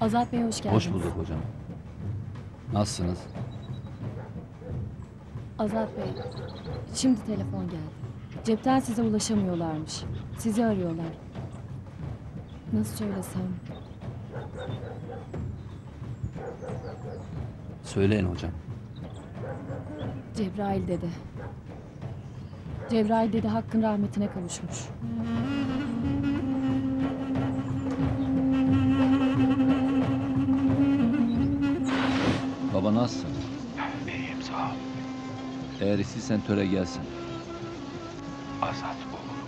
Azat Bey hoş geldiniz. Hoş bulduk hocam. Nasılsınız? Azat Bey, şimdi telefon geldi. Cepten size ulaşamıyorlarmış. Sizi arıyorlar. Nasıl söylesem? Söyleyin hocam. Cebrail dede. Cebrail dede Hakk'ın rahmetine kavuşmuş. Baba nasılsın? İyiyim sağ ol. Eğer istersen töre gelsin. Azat oğlum.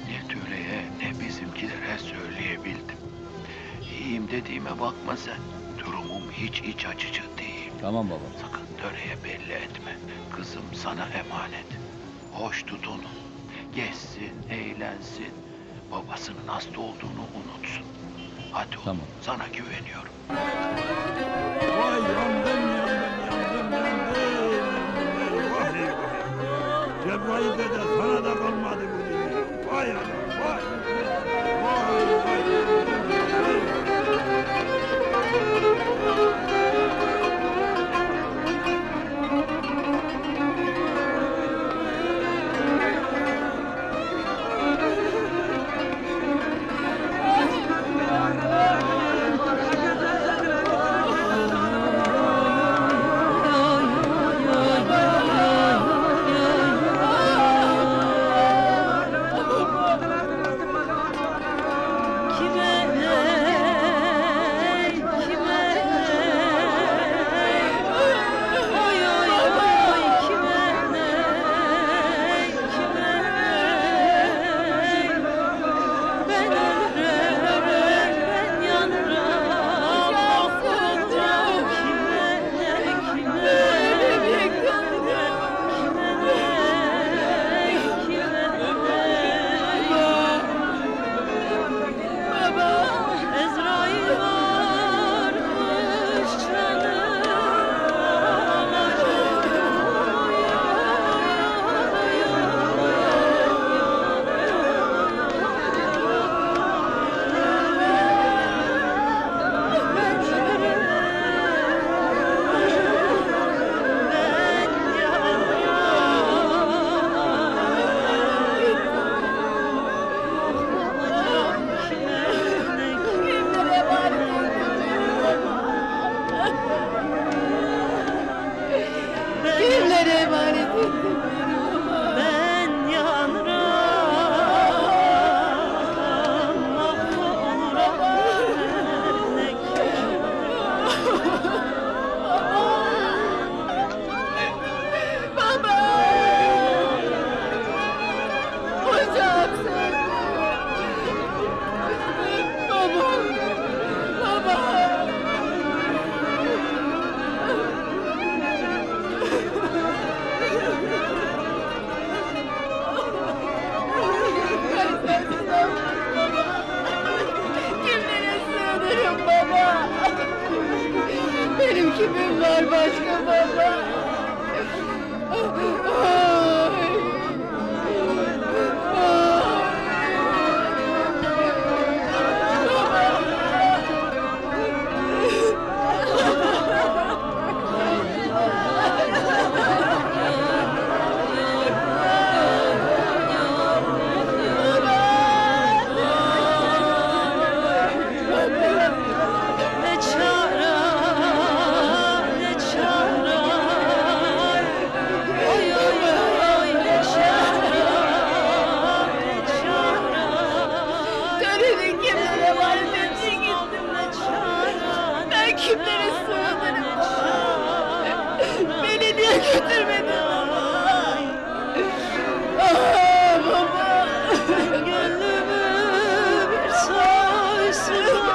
Ne Tüle'ye ne bizimkilere söyleyebildim. İyiyim dediğime bakma sen. Durumum hiç iç açıcı değil. Tamam baba. Sakın Töre'ye belli etme. Kızım sana emanet. Hoş tut onu. Gezsin, eğlensin. Babasının hasta olduğunu unutsun. Hadi oğlum, Tamam. sana güveniyorum. Vay yandım. Vay eyvah. Cebrail dede sana da kalmadı bu dünya. Vay anam vay. Vay. Benim kimim var başka baba? Kimlere sığınırım? Beni niye götürmedin baba? Baba! Gönlümü bir soysuza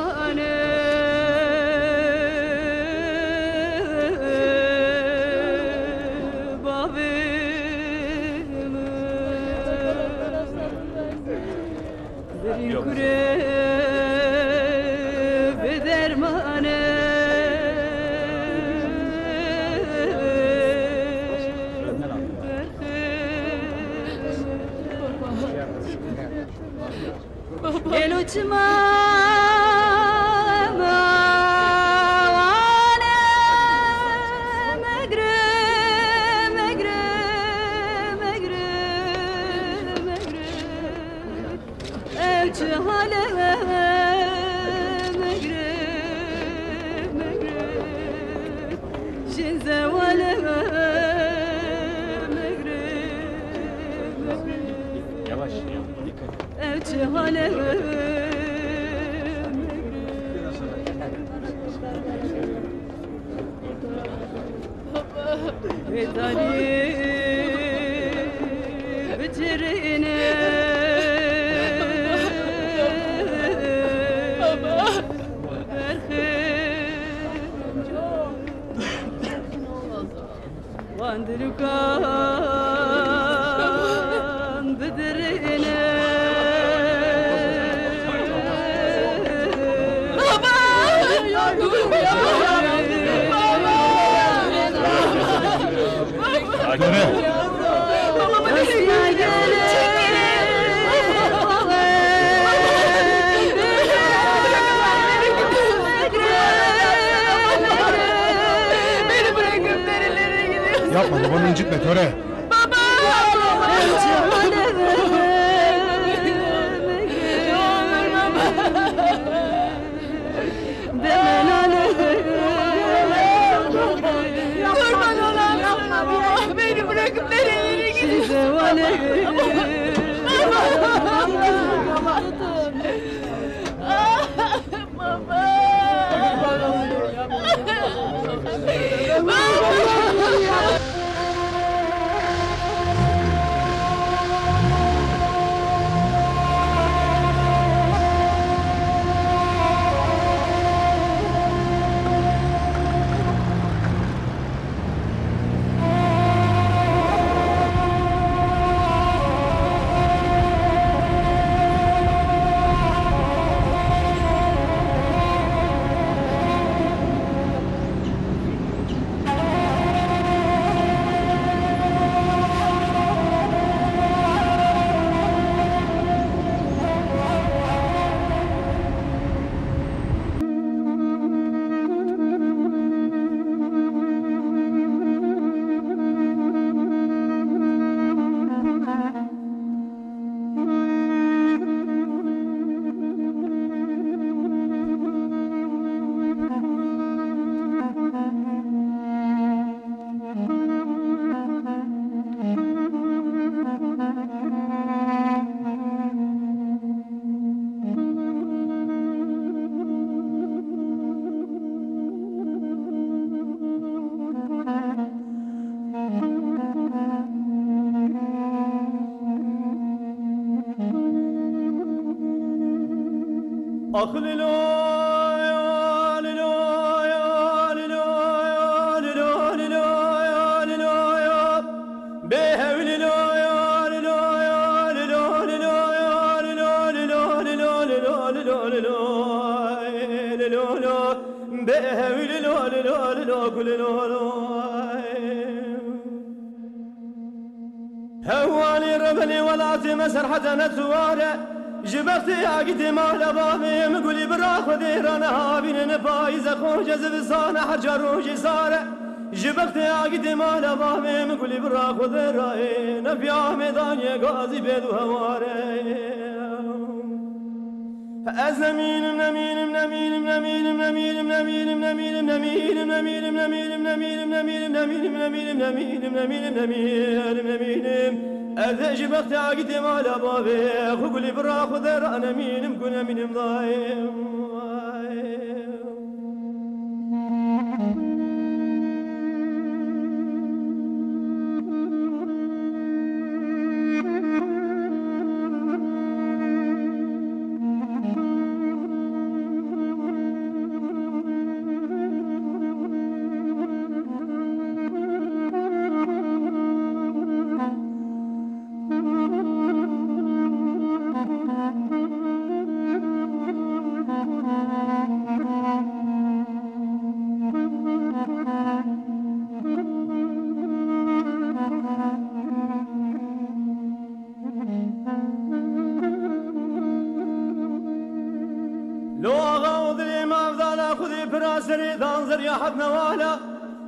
mane babamı bir kure bedermane el uçma megre megre megre megre elçi hale megre megre şinze vale megre megre Yavaş, dikkat. elçi hale Vedali bitirine Vandırıkan bitirine Yapma, babanı incitme Töre. Beni bırakıp nerelere gidiyorsun? هواني ربني ولا تمسر حتى نتوارى جبرت يا قديم على بابي مقولي براخ ودير انا هابين نفايز خوج زبزان حجر وجي سارة جبرت يا قديم على بابي مقولي براخ ودير نفي عمدان يا غازي بيدو هواري أزمين نمين نمين نمين نمين نمين نمين نمين نمين نمين نمين نمين نمين نمين نمين نمين نمين نمين أذج بخت عقد مال بابي خقولي براخ ذر أنا مين مكون من مضايم براسري دانزر يا حد نوالا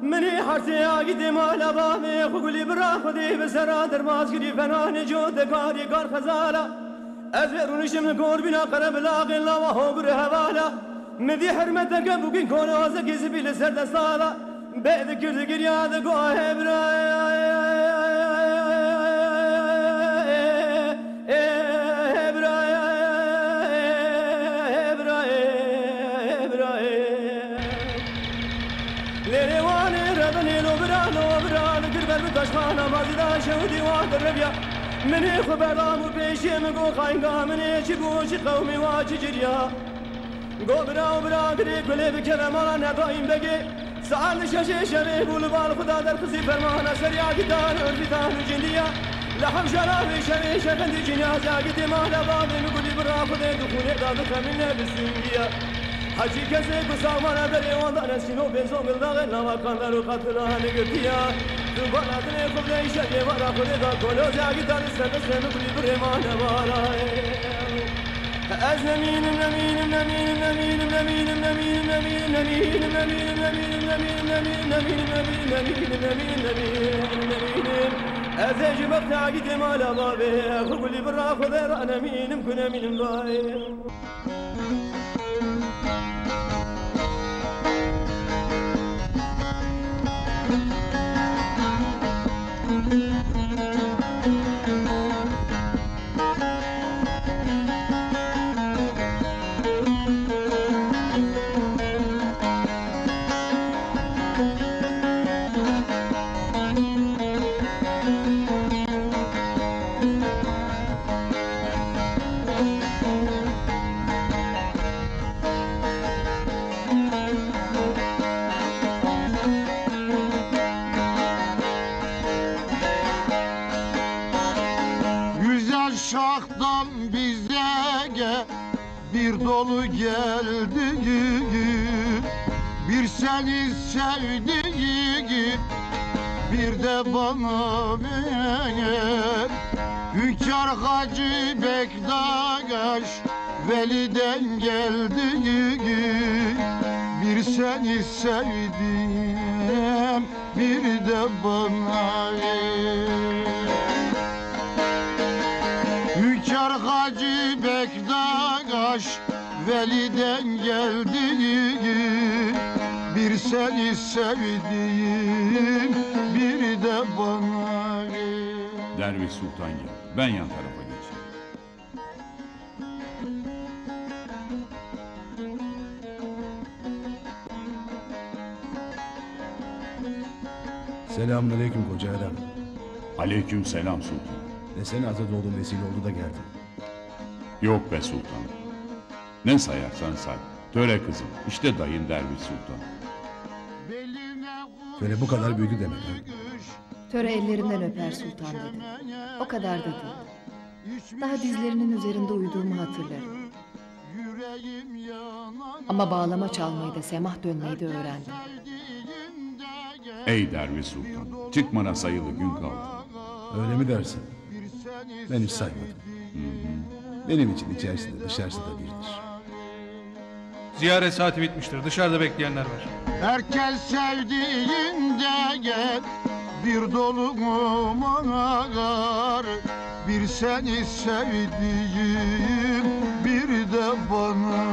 مني حرتي قدم على بابي خقولي برا خدي بسرادر ماسكري فنان جود كاري كار خزالا أزروني شمن كور بنا قرب لاقي الله وهو برهوالا مدي حرمتك بوكين كون وزك زبيل سرد صالا بعد كرد قرياد قواه تشخانه مازدا شودي واد الربيع مني خبرام وبيشي مقو خاينقا مني شبوش قومي واجي جريا قو برا وبرا قريب كلي بكذا مالا نطايم بقي سعال شاشي شريب والبال خدا در خزي فرمانا سريع قدان عرفتان وجنديا لحم شرابي شري شخندي جنيا زاقتي مالا بابي مقولي برا خدي دخولي دادك مني بالسنجيا حجي كسي قصامانا بري واندانا سينو بيزون بالداغي نوا كان دارو قاتلها نقرتيا بلاتني قبل شيء ورا خديدا كلو زاغي دار سنه مقولي برمان ولا أزمين نمين نمين نمين نمين نمين نمين نمين نمين نمين نمين نمين نمين نمين نمين أزاج بقطع قد ما لا بابي قبل برا خذر أنا مين مكن من باي Şahtan bize bir dolu geldi, bir seni sevdiği bir de bana ver. Hünkâr Hacı Bektaş Veli'den geldi, bir seni sevdim bir de bana ver. Hünkâr Hacı Bektaş Veli'den geldi, bir seni sevdim bir de bana ver. Derviş Sultan gel, ben yan tarafa geçeyim. Selamünaleyküm koca adam. Aleyküm selam sultan. Desene Azadoğlu vesile oldu da geldi. Yok be sultan. Ne sayarsan say. Töre kızım, işte dayın Derviş Sultan. Töre bu kadar büyüdü demek ha. Töre ellerinden öper sultan dedi. O kadar da değil. Daha dizlerinin üzerinde uyuduğumu hatırlarım. Ama bağlama çalmayı da semah dönmeyi de öğrendim. Ey Derviş Sultan, çıkmana sayılı gün kaldı. Öyle mi dersin? Ben hiç saymadım. Benim için içerisinde dışarısı da birdir. Ziyaret saati bitmiştir. Dışarıda bekleyenler var. Herkes sevdiğinde gel, bir dolu mumagar, bir seni sevdiğim bir de bana.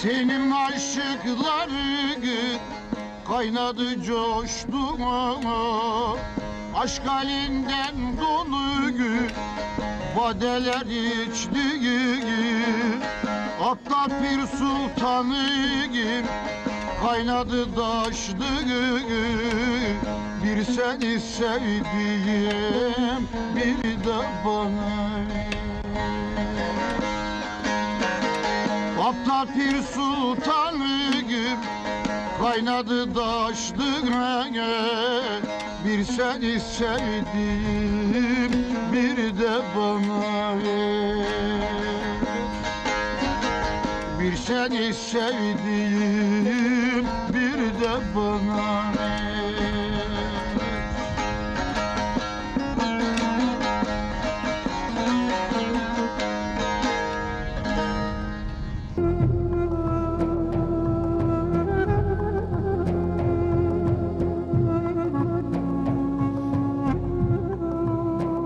Senin aşıkları kaynadı coştu, aşk halinden dolu vadeler içti. Hatta bir sultanım kaynadı taştı, bir seni sevdiğim bir de bana. Hatta bir sultanım kaynadı taştı, Bir seni sevdim, bir de bana ver. Bir seni sevdim, bir de bana